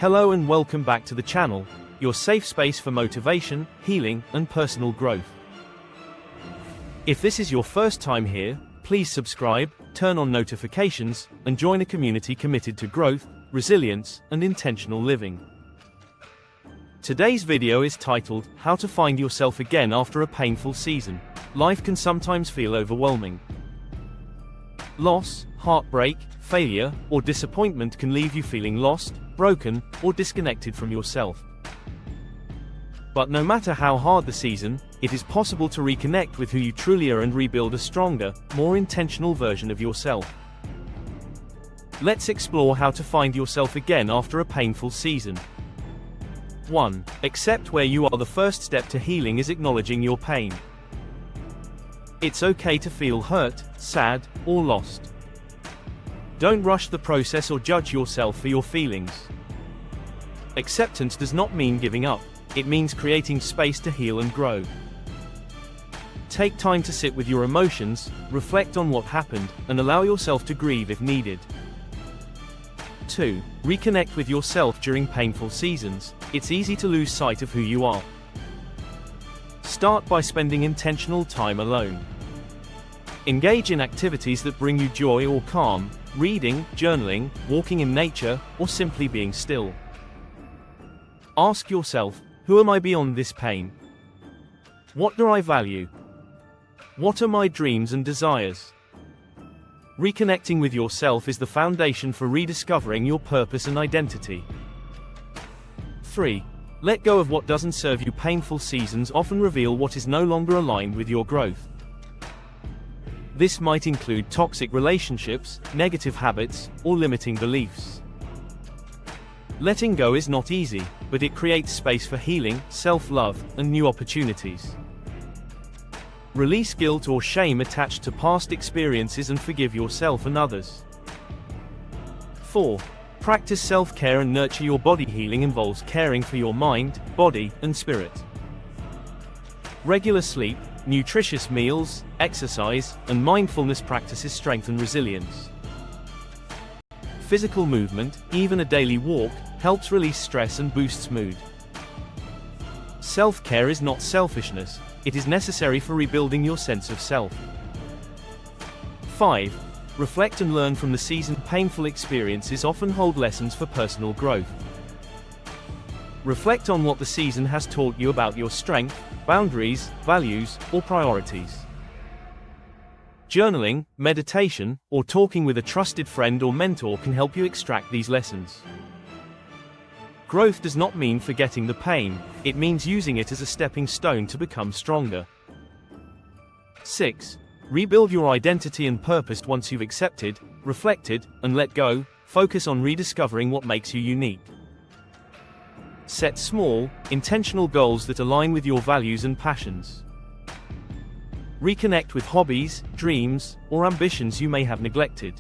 Hello and welcome back to the channel, your safe space for motivation, healing, and personal growth. If this is your first time here, please subscribe, turn on notifications, and join a community committed to growth, resilience, and intentional living. Today's video is titled, How to Find Yourself Again After a Painful Season. Life can sometimes feel overwhelming. Loss, heartbreak, failure, or disappointment can leave you feeling lost, broken, or disconnected from yourself. But no matter how hard the season, it is possible to reconnect with who you truly are and rebuild a stronger, more intentional version of yourself. Let's explore how to find yourself again after a painful season. 1. Accept where you are. The first step to healing is acknowledging your pain. It's okay to feel hurt, sad, or lost. Don't rush the process or judge yourself for your feelings. Acceptance does not mean giving up, it means creating space to heal and grow. Take time to sit with your emotions, reflect on what happened, and allow yourself to grieve if needed. 2. Reconnect with yourself during painful seasons. It's easy to lose sight of who you are. Start by spending intentional time alone. Engage in activities that bring you joy or calm, reading, journaling, walking in nature, or simply being still. Ask yourself, who am I beyond this pain? What do I value? What are my dreams and desires? Reconnecting with yourself is the foundation for rediscovering your purpose and identity. 3. Let go of what doesn't serve you. Painful seasons often reveal what is no longer aligned with your growth. This might include toxic relationships, negative habits, or limiting beliefs. Letting go is not easy, but it creates space for healing, self-love, and new opportunities. Release guilt or shame attached to past experiences and forgive yourself and others. 4. Practice self-care and nurture your body. Healing involves caring for your mind, body, and spirit. Regular sleep, nutritious meals, exercise, and mindfulness practices strengthen resilience. Physical movement, even a daily walk, helps release stress and boosts mood. Self-care is not selfishness, it is necessary for rebuilding your sense of self. 5. Reflect and learn from the season. Painful experiences often hold lessons for personal growth. Reflect on what the season has taught you about your strength, boundaries, values, or priorities. Journaling, meditation, or talking with a trusted friend or mentor can help you extract these lessons. Growth does not mean forgetting the pain, it means using it as a stepping stone to become stronger. 6. Rebuild your identity and purpose. Once you've accepted, reflected, and let go, focus on rediscovering what makes you unique. Set small, intentional goals that align with your values and passions. Reconnect with hobbies, dreams, or ambitions you may have neglected.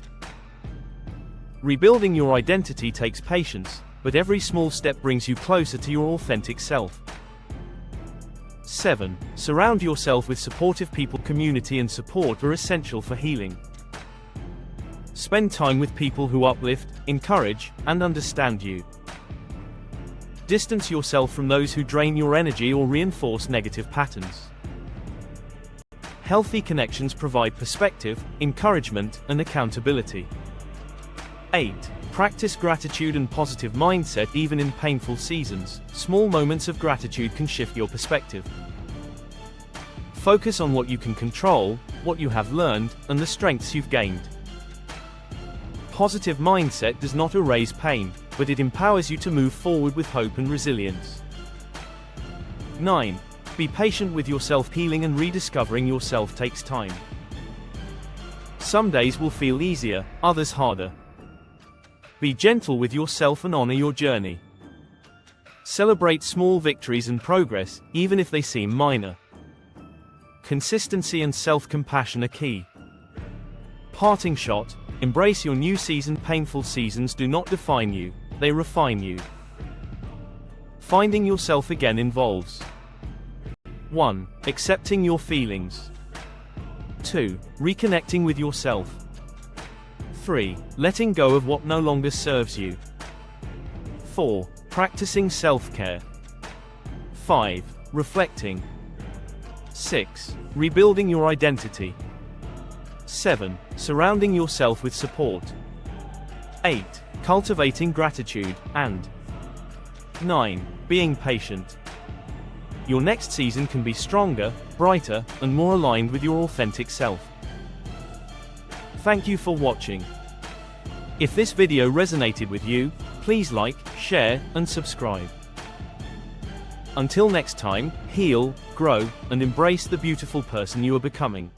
Rebuilding your identity takes patience, but every small step brings you closer to your authentic self. 7. Surround yourself with supportive people. Community and support are essential for healing. Spend time with people who uplift, encourage, and understand you. Distance yourself from those who drain your energy or reinforce negative patterns. Healthy connections provide perspective, encouragement, and accountability. 8. Practice gratitude and positive mindset. Even in painful seasons, small moments of gratitude can shift your perspective. Focus on what you can control, what you have learned, and the strengths you've gained. Positive mindset does not erase pain, but it empowers you to move forward with hope and resilience. 9. Be patient with yourself. Healing and rediscovering yourself takes time. Some days will feel easier, others harder. Be gentle with yourself and honor your journey. Celebrate small victories and progress, even if they seem minor. Consistency and self-compassion are key. Parting shot, embrace your new season. Painful seasons do not define you, they refine you. Finding yourself again involves 1. Accepting your feelings. 2. Reconnecting with yourself. 3. Letting go of what no longer serves you. 4. Practicing self-care. 5. Reflecting. 6. Rebuilding your identity. 7. Surrounding yourself with support. 8. Cultivating gratitude. And 9. Being patient. Your next season can be stronger, brighter, and more aligned with your authentic self. Thank you for watching. If this video resonated with you, please like, share, and subscribe. Until next time, heal, grow, and embrace the beautiful person you are becoming.